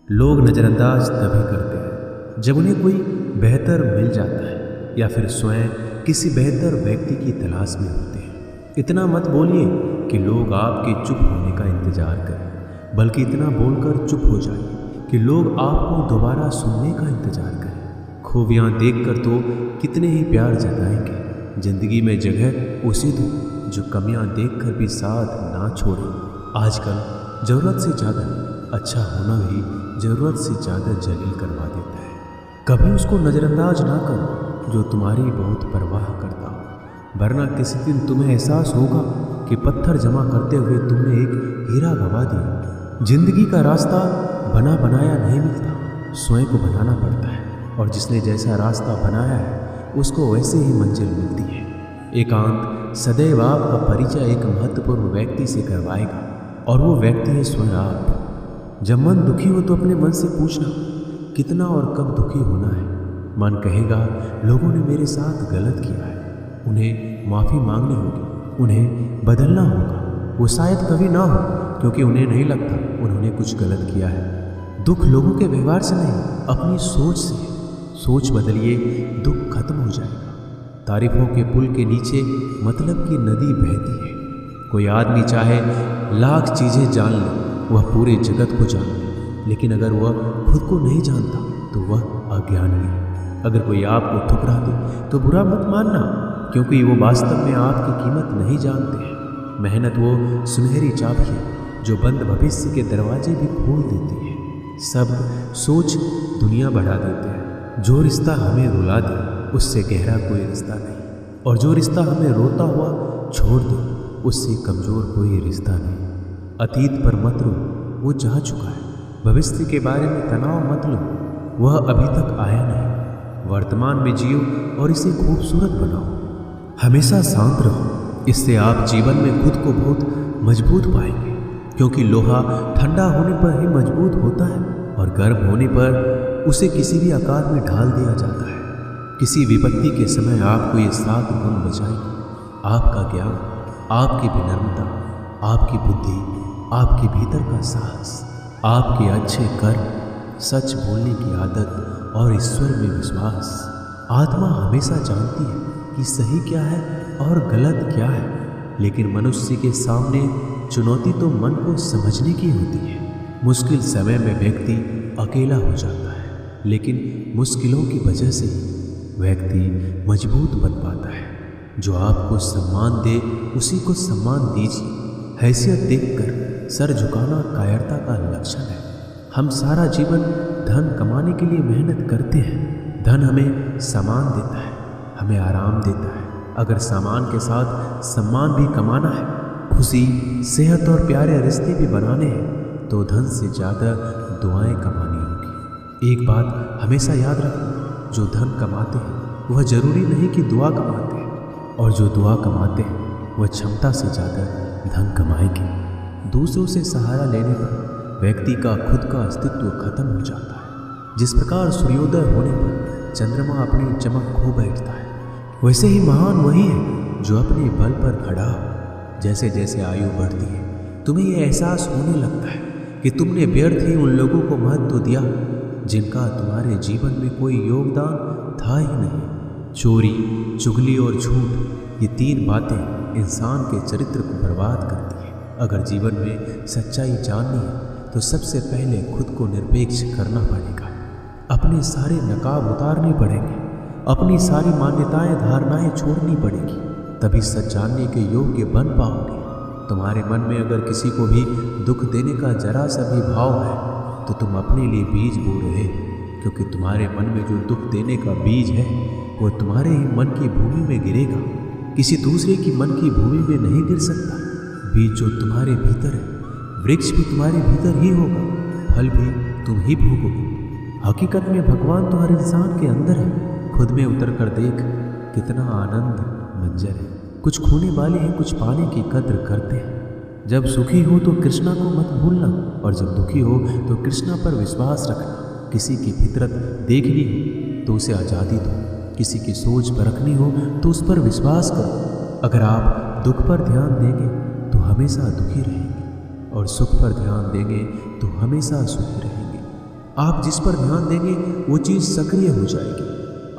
लोग नज़रअंदाज तभी करते हैं जब उन्हें कोई बेहतर मिल जाता है या फिर स्वयं किसी बेहतर व्यक्ति की तलाश में होते हैं। इतना मत बोलिए कि लोग आपके चुप होने का इंतजार करें, बल्कि इतना बोलकर चुप हो जाइए कि लोग आपको दोबारा सुनने का इंतजार करें। खूबियाँ देखकर तो कितने ही प्यार जताएंगे। जिंदगी में जगह उसी दो जो कमियाँ देखकर भी साथ ना छोड़े। आजकल ज़रूरत से ज़्यादा अच्छा होना भी ज़रूरत से ज़्यादा जलील करवा देता है। कभी उसको नज़रअंदाज ना करो जो तुम्हारी बहुत परवाह करता हो, वरना किसी दिन तुम्हें एहसास होगा कि पत्थर जमा करते हुए तुमने एक हीरा गवा दिया। जिंदगी का रास्ता बना बनाया नहीं मिलता, स्वयं को बनाना पड़ता है, और जिसने जैसा रास्ता बनाया है उसको वैसे ही मंजिल मिलती है। एकांत सदैव आपका परिचय एक महत्वपूर्ण व्यक्ति से करवाएगा, और वो व्यक्ति है स्वयं आप। जब मन दुखी हो तो अपने मन से पूछना कितना और कब दुखी होना है। मन कहेगा लोगों ने मेरे साथ गलत किया है, उन्हें माफ़ी मांगनी होगी, उन्हें बदलना होगा। वो शायद कभी ना हो, क्योंकि उन्हें नहीं लगता उन्होंने कुछ गलत किया है। दुख लोगों के व्यवहार से नहीं, अपनी सोच से। सोच बदलिए, दुख खत्म हो जाएगा। तारीफों के पुल के नीचे मतलब की नदी बहती है। कोई आदमी चाहे लाख चीज़ें जान ले, वह पूरे जगत को जान ले, लेकिन अगर वह खुद को नहीं जानता तो वह अज्ञानी है। अगर कोई आपको ठुकरा दे तो बुरा मत मानना, क्योंकि वो वास्तव में आपकी कीमत नहीं जानते हैं। मेहनत वो सुनहरी चाबी है जो बंद भविष्य के दरवाजे भी खोल देती है। सब सोच दुनिया बढ़ा देते हैं। जो रिश्ता हमें रुला दे उससे गहरा कोई रिश्ता नहीं, और जो रिश्ता हमें रोता हुआ छोड़ दे उससे कमज़ोर कोई रिश्ता नहीं। अतीत पर मत रो, वो जा चुका है। भविष्य के बारे में तनाव मत लो, वह अभी तक आया नहीं। वर्तमान में जियो और इसे खूबसूरत बनाओ। हमेशा शांत रहो, इससे आप जीवन में खुद को बहुत मजबूत पाएंगे, क्योंकि लोहा ठंडा होने पर ही मजबूत होता है, और गर्म होने पर उसे किसी भी आकार में ढाल दिया जाता है। किसी विपत्ति के समय आपको ये 7 गुण बचाएंगे: आपका ज्ञान, आपकी विनम्रता, आपकी बुद्धि, आपके भीतर का साहस, आपके अच्छे कर्म, सच बोलने की आदत और ईश्वर में विश्वास। आत्मा हमेशा जानती है कि सही क्या है और गलत क्या है, लेकिन मनुष्य के सामने चुनौती तो मन को समझने की होती है। मुश्किल समय में व्यक्ति अकेला हो जाता है, लेकिन मुश्किलों की वजह से ही व्यक्ति मजबूत बन पाता है। जो आपको सम्मान दे उसी को सम्मान दीजिए। हैसियत देखकर सर झुकाना कायरता का लक्षण है। हम सारा जीवन धन कमाने के लिए मेहनत करते हैं। धन हमें सामान देता है, हमें आराम देता है। अगर सामान के साथ सम्मान भी कमाना है, खुशी, सेहत और प्यारे रिश्ते भी बनाने हैं, तो धन से ज़्यादा दुआएं कमानी होगी। एक बात हमेशा याद रखना, जो धन कमाते हैं वह ज़रूरी नहीं कि दुआ कमाते हैं, और जो दुआ कमाते हैं वह क्षमता से ज़्यादा धन कमाएंगे। दूसरों से सहारा लेने पर व्यक्ति का खुद का अस्तित्व खत्म हो जाता है। जिस प्रकार सूर्योदय होने पर चंद्रमा अपनी चमक खो बैठता है, वैसे ही महान वही है जो अपने बल पर खड़ा हो। जैसे जैसे आयु बढ़ती है तुम्हें यह एहसास होने लगता है कि तुमने व्यर्थ ही उन लोगों को महत्व दिया जिनका तुम्हारे जीवन में कोई योगदान था ही नहीं। चोरी, चुगली और झूठ, ये 3 बातें इंसान के चरित्र को बर्बाद करती हैं। अगर जीवन में सच्चाई जाननी है तो सबसे पहले खुद को निरपेक्ष करना पड़ेगा। अपने सारे नकाब उतारने पड़ेंगे, अपनी सारी मान्यताएं धारणाएं छोड़नी पड़ेगी, तभी सच जानने के योग्य बन पाओगे। तुम्हारे मन में अगर किसी को भी दुख देने का जरा सा भी भाव है तो तुम अपने लिए बीज बो रहे हो, क्योंकि तुम्हारे मन में जो दुख देने का बीज है वो तुम्हारे ही मन की भूमि में गिरेगा, किसी दूसरे की मन की भूमि में नहीं गिर सकता। बीज जो तुम्हारे भीतर है, वृक्ष भी तुम्हारे भीतर ही होगा, फल भी तुम ही भोगोगे। हकीकत में भगवान तो हर इंसान के अंदर है। खुद में उतर कर देख कितना आनंद मंजर है। कुछ खोने वाले हैं, कुछ पाने की कद्र करते हैं। जब सुखी हो तो कृष्णा को मत भूलना, और जब दुखी हो तो कृष्णा पर विश्वास रखना। किसी की फितरत देखनी हो तो उसे आज़ादी दो, किसी की सोच परखनी हो तो उस पर विश्वास करो। अगर आप दुख पर ध्यान देंगे तो हमेशा दुखी रहेंगे, और सुख पर ध्यान देंगे तो हमेशा सुखी रहेंगे। आप जिस पर ध्यान देंगे वो चीज़ सक्रिय हो जाएगी,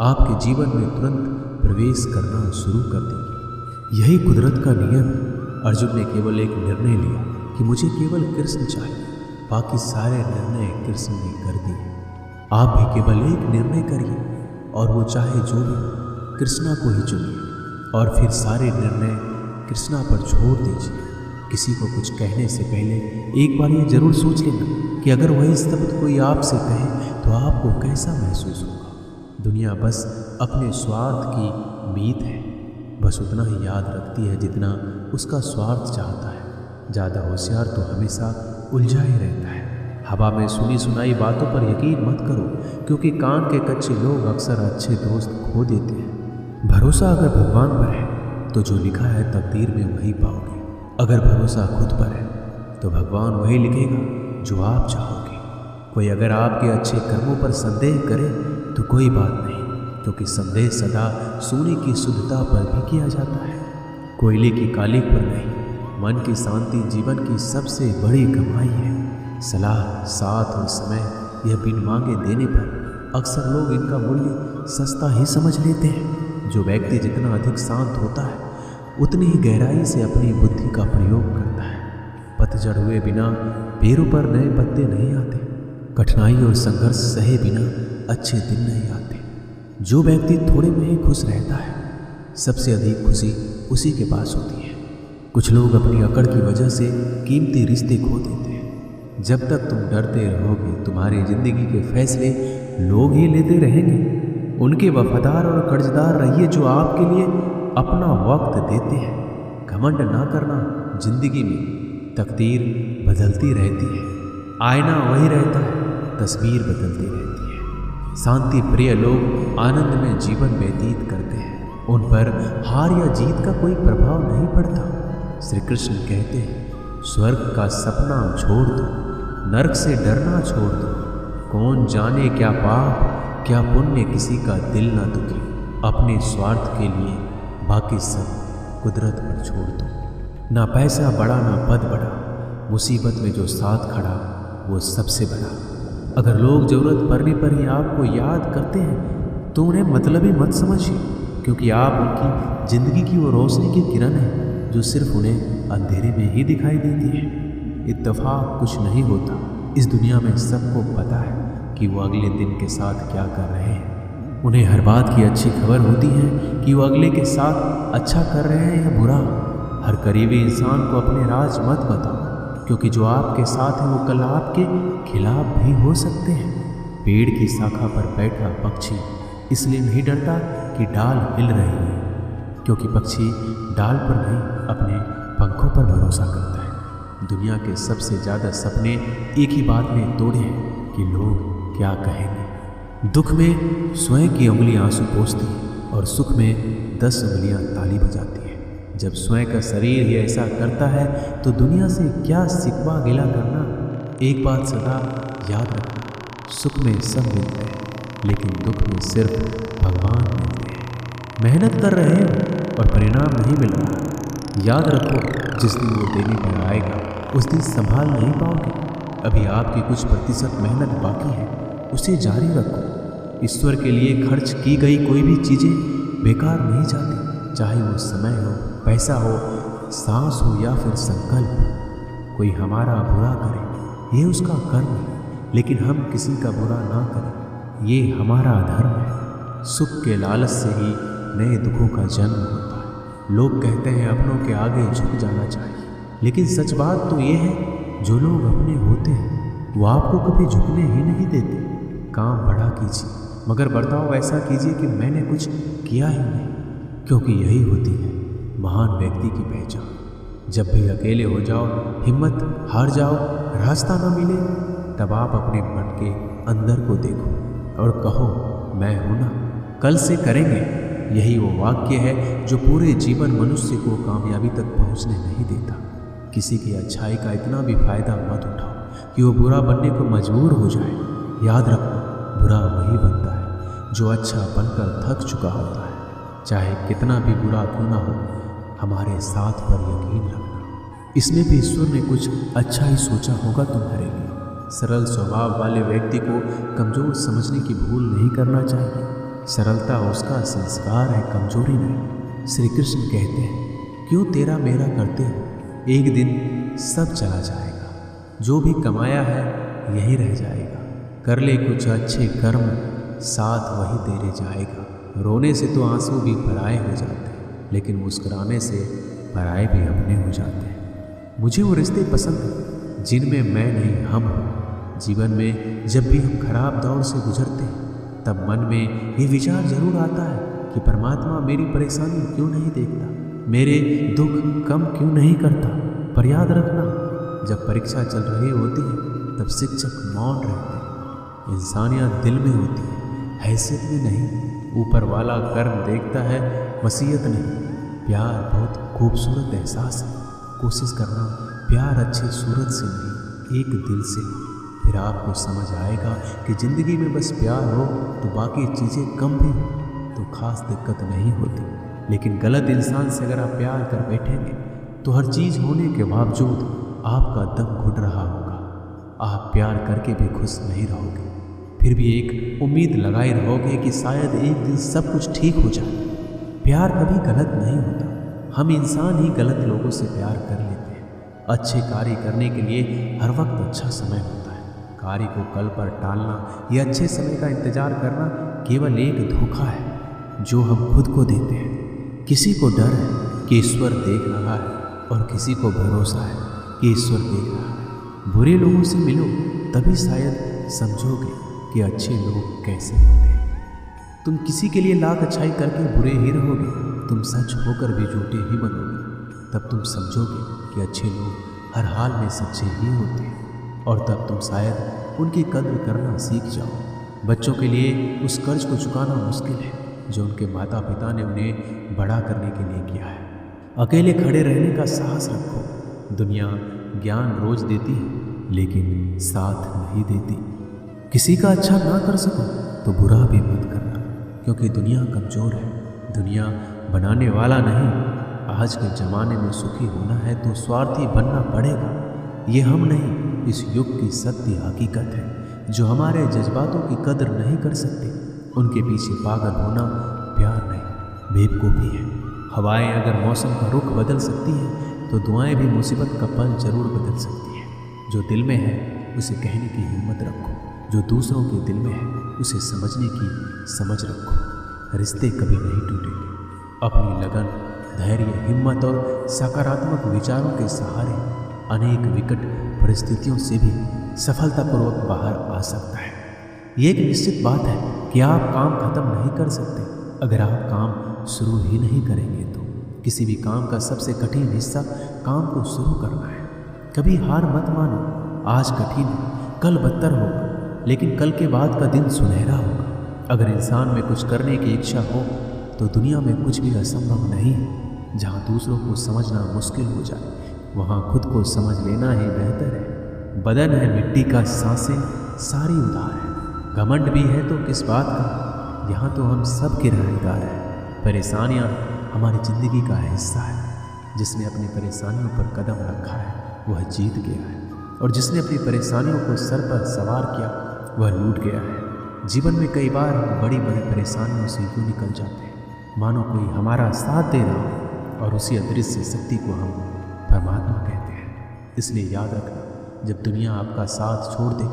आपके जीवन में तुरंत प्रवेश करना शुरू कर देगी। यही कुदरत का नियम है। अर्जुन ने केवल एक निर्णय लिया कि मुझे केवल कृष्ण चाहिए, बाकी सारे निर्णय कृष्ण ने कर दिए। आप भी केवल एक निर्णय करिए और वो चाहे जो भी, कृष्णा को ही चुनिए और फिर सारे निर्णय कृष्णा पर छोड़ दीजिए। किसी को कुछ कहने से पहले एक बार ये जरूर सोच लेना कि अगर वही शब्द कोई आपसे कहे तो आपको कैसा महसूस होगा। दुनिया बस अपने स्वार्थ की मीत है, बस उतना ही याद रखती है जितना उसका स्वार्थ चाहता है। ज़्यादा होशियार तो हमेशा उलझा ही रहता है। हवा में सुनी सुनाई बातों पर यकीन मत करो, क्योंकि कान के कच्चे लोग अक्सर अच्छे दोस्त खो देते हैं। भरोसा अगर भगवान पर है तो जो लिखा है तकदीर में वही पाओगे। अगर भरोसा खुद पर है तो भगवान वही लिखेगा जो आप चाहोगे। कोई अगर आपके अच्छे कर्मों पर संदेह करे तो कोई बात नहीं, क्योंकि संदेह सदा सोने की शुद्धता पर भी किया जाता है, कोयले की कालिक पर नहीं। मन की शांति जीवन की सबसे बड़ी कमाई है। सलाह, साथ और समय यह बिन मांगे देने पर अक्सर लोग इनका मूल्य सस्ता ही समझ लेते हैं। जो व्यक्ति जितना अधिक शांत होता है उतनी ही गहराई से अपनी बुद्धि का प्रयोग करता है। पतझड़ हुए बिना पेड़ों पर नए पत्ते नहीं आते। कठिनाई और संघर्ष सहे बिना अच्छे दिन नहीं आते। जो व्यक्ति थोड़े में ही खुश रहता है, सबसे अधिक खुशी उसी के पास होती है। कुछ लोग अपनी अकड़ की वजह से कीमती रिश्ते खो देते हैं। जब तक तुम डरते रहोगे, तुम्हारी जिंदगी के फैसले लोग ही लेते रहेंगे। उनके वफादार और कर्जदार रहिए जो आपके लिए अपना वक्त देते हैं। घमंड ना करना, जिंदगी में तकदीर बदलती रहती है, आईना वही रहता है, तस्वीर बदलती रहती है। शांति प्रिय लोग आनंद में जीवन व्यतीत करते हैं। उन पर हार या जीत का कोई प्रभाव नहीं पड़ता। श्री कृष्ण कहते हैं, स्वर्ग का सपना छोड़ दो, नरक से डरना छोड़ दो। कौन जाने क्या पाप क्या पुण्य किसी का दिल ना दुखे। अपने स्वार्थ के लिए बाकी सब कुदरत पर छोड़ दो। ना पैसा बड़ा ना पद बड़ा, मुसीबत में जो साथ खड़ा वो सबसे बड़ा। अगर लोग ज़रूरत पड़ने पर ही आपको याद करते हैं तो उन्हें मतलबी मत समझिए, क्योंकि आप उनकी ज़िंदगी की वो रोशनी की किरण है जो सिर्फ उन्हें अंधेरे में ही दिखाई देती है। इत्तेफाक कुछ नहीं होता। इस दुनिया में सबको पता है कि वो अगले दिन के साथ क्या कर रहे हैं। उन्हें हर बात की अच्छी खबर होती है कि वो अगले के साथ अच्छा कर रहे हैं या बुरा। हर करीबी इंसान को अपने राज मत बताओ, क्योंकि जो आपके साथ है वो कल आपके खिलाफ भी हो सकते हैं। पेड़ की शाखा पर बैठा पक्षी इसलिए नहीं डरता कि डाल हिल रही है, क्योंकि पक्षी डाल पर नहीं अपने पंखों पर भरोसा करता है। दुनिया के सबसे ज़्यादा सपने एक ही बात में तोड़े हैं कि लोग क्या कहेंगे। दुख में स्वयं की उंगलियां आंसू पोंछती हैं और सुख में 10 उंगलियां ताली बजाती हैं। जब स्वयं का शरीर ही ऐसा करता है तो दुनिया से क्या सिकवा गिला करना। एक बात सदा याद रखना, सुख में सब मिलते हैं लेकिन दुख में सिर्फ भगवान मिलते हैं। मेहनत कर रहे हो और परिणाम नहीं मिल रहा, याद रखो जिस दिन वो देने पर आएगा उस दिन संभाल नहीं पाओगे। अभी आपकी कुछ प्रतिशत मेहनत बाकी है, उसे जारी रखो। ईश्वर के लिए खर्च की गई कोई भी चीज़ें बेकार नहीं जाती, चाहे वो समय हो, पैसा हो, सांस हो या फिर संकल्प। कोई हमारा बुरा करे ये उसका कर्म है, लेकिन हम किसी का बुरा ना करें ये हमारा धर्म है। सुख के लालच से ही नए दुखों का जन्म होता है। लोग कहते हैं अपनों के आगे झुक जाना चाहिए, लेकिन सच बात तो ये है जो लोग अपने होते हैं वो आपको कभी झुकने ही नहीं देते। काम बड़ा कीजिए मगर बर्ताव ऐसा कीजिए कि मैंने कुछ किया ही नहीं, क्योंकि यही होती है महान व्यक्ति की पहचान। जब भी अकेले हो जाओ, हिम्मत हार जाओ, रास्ता न मिले, तब आप अपने मन के अंदर को देखो और कहो मैं हूं ना, कल से करेंगे। यही वो वाक्य है जो पूरे जीवन मनुष्य को कामयाबी तक पहुंचने नहीं देता। किसी की अच्छाई का इतना भी फायदा मत उठाओ कि वो बुरा बनने को मजबूर हो जाए। याद रखना, बुरा वही बनता है जो अच्छा बनकर थक चुका होता है। चाहे कितना भी बुरा क्यों ना हो, हमारे साथ पर यकीन रखना, इसमें भी ईश्वर ने कुछ अच्छा ही सोचा होगा तुम्हारे लिए। सरल स्वभाव वाले व्यक्ति को कमज़ोर समझने की भूल नहीं करना चाहिए। सरलता उसका संस्कार है, कमजोरी नहीं। श्री कृष्ण कहते हैं, क्यों तेरा मेरा करते हो, एक दिन सब चला जाएगा, जो भी कमाया है यही रह जाएगा। कर ले कुछ अच्छे कर्म, साथ वही तेरे जाएगा। रोने से तो आंसू भी पराए हो जाते हैं, लेकिन मुस्कुराने से पराए भी अपने हो जाते हैं। मुझे वो रिश्ते पसंद हैं जिनमें मैं नहीं हम हो। जीवन में जब भी हम खराब दौर से गुजरते हैं, तब मन में ये विचार जरूर आता है कि परमात्मा मेरी परेशानी क्यों नहीं देखता, मेरे दुख कम क्यों नहीं करता। पर याद रखना, जब परीक्षा चल रही होती है तब शिक्षक मौन रहते हैं। इंसानियत दिल में होती है, हैसियत में नहीं। ऊपर वाला कर्म देखता है, वसीयत नहीं। प्यार बहुत खूबसूरत एहसास है। कोशिश करना प्यार अच्छी सूरत से नहीं, एक दिल से। फिर आपको समझ आएगा कि ज़िंदगी में बस प्यार हो तो बाकी चीज़ें कम भी हो तो खास दिक्कत नहीं होती। लेकिन गलत इंसान से अगर आप प्यार कर बैठेंगे तो हर चीज़ होने के बावजूद आपका दम घुट रहा होगा। आप प्यार करके भी खुश नहीं रहोगे, फिर भी एक उम्मीद लगाए रहोगे कि शायद एक दिन सब कुछ ठीक हो जाए। प्यार कभी गलत नहीं होता, हम इंसान ही गलत लोगों से प्यार कर लेते हैं। अच्छे कार्य करने के लिए हर वक्त अच्छा समय होता है। कार्य को कल पर टालना या अच्छे समय का इंतजार करना केवल एक धोखा है जो हम खुद को देते हैं। किसी को डर है कि ईश्वर देख रहा है और किसी को भरोसा है कि ईश्वर देख रहा है। बुरे लोगों से मिलो तभी शायद समझोगे कि अच्छे लोग कैसे होते हैं। तुम किसी के लिए लाख अच्छाई करके बुरे ही रहोगे, तुम सच होकर भी झूठे ही बनोगे। तब तुम समझोगे कि अच्छे लोग हर हाल में सच्चे ही होते हैं, और तब तुम शायद उनकी कद्र करना सीख जाओ। बच्चों के लिए उस कर्ज को चुकाना मुश्किल है जो उनके माता पिता ने उन्हें बड़ा करने के लिए किया है। अकेले खड़े रहने का साहस रखो। दुनिया ज्ञान रोज देती है लेकिन साथ नहीं देती। किसी का अच्छा ना कर सको तो बुरा भी मत करना, क्योंकि दुनिया कमज़ोर है, दुनिया बनाने वाला नहीं। आज के ज़माने में सुखी होना है तो स्वार्थी बनना पड़ेगा। ये हम नहीं, इस युग की सत्य हकीकत है। जो हमारे जज्बातों की कदर नहीं कर सकते, उनके पीछे पागल होना प्यार नहीं, बेवकूफ़ी है। हवाएं अगर मौसम का रुख बदल सकती हैं तो दुआएं भी मुसीबत का पल जरूर बदल सकती हैं। जो दिल में है उसे कहने की हिम्मत रखो, जो दूसरों के दिल में है उसे समझने की समझ रखो। रिश्ते कभी नहीं टूटेंगे। अपनी लगन, धैर्य, हिम्मत और सकारात्मक विचारों के सहारे अनेक विकट परिस्थितियों से भी सफलतापूर्वक बाहर आ सकता है। ये एक निश्चित बात है कि आप काम खत्म नहीं कर सकते अगर आप काम शुरू ही नहीं करेंगे। तो किसी भी काम का सबसे कठिन हिस्सा काम को शुरू करना है। कभी हार मत मानो। आज कठिन है, कल बदतर होगा, लेकिन कल के बाद का दिन सुनहरा होगा। अगर इंसान में कुछ करने की इच्छा हो तो दुनिया में कुछ भी असंभव नहीं है। जहाँ दूसरों को समझना मुश्किल हो जाए वहाँ खुद को समझ लेना ही बेहतर है। बदन है मिट्टी का, सांसें सारी उधार है। घमंड भी है तो किस बात का, यहाँ तो हम सब किराएदार हैं। परेशानियाँ हमारी ज़िंदगी का हिस्सा है। जिसने अपनी परेशानियों पर कदम रखा है वह जीत गया है, और जिसने अपनी परेशानियों को सर पर सवार किया वह लूट गया है। जीवन में कई बार हम बड़ी बड़ी परेशानियों से यूँ निकल जाते हैं मानो कोई हमारा साथ दे रहा हो, और उसी अदृश्य शक्ति को हम परमात्मा कहते हैं। इसलिए याद रखना, जब दुनिया आपका साथ छोड़ दे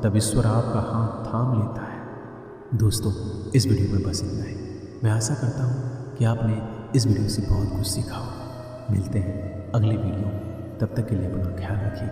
तब ईश्वर आपका हाथ थाम लेता है। दोस्तों, इस वीडियो में बस इतना ही। मैं आशा करता हूँ कि आपने इस वीडियो से बहुत कुछ सीखा हो। मिलते हैं अगली वीडियो में, तब तक के लिए अपना ख्याल रखिए।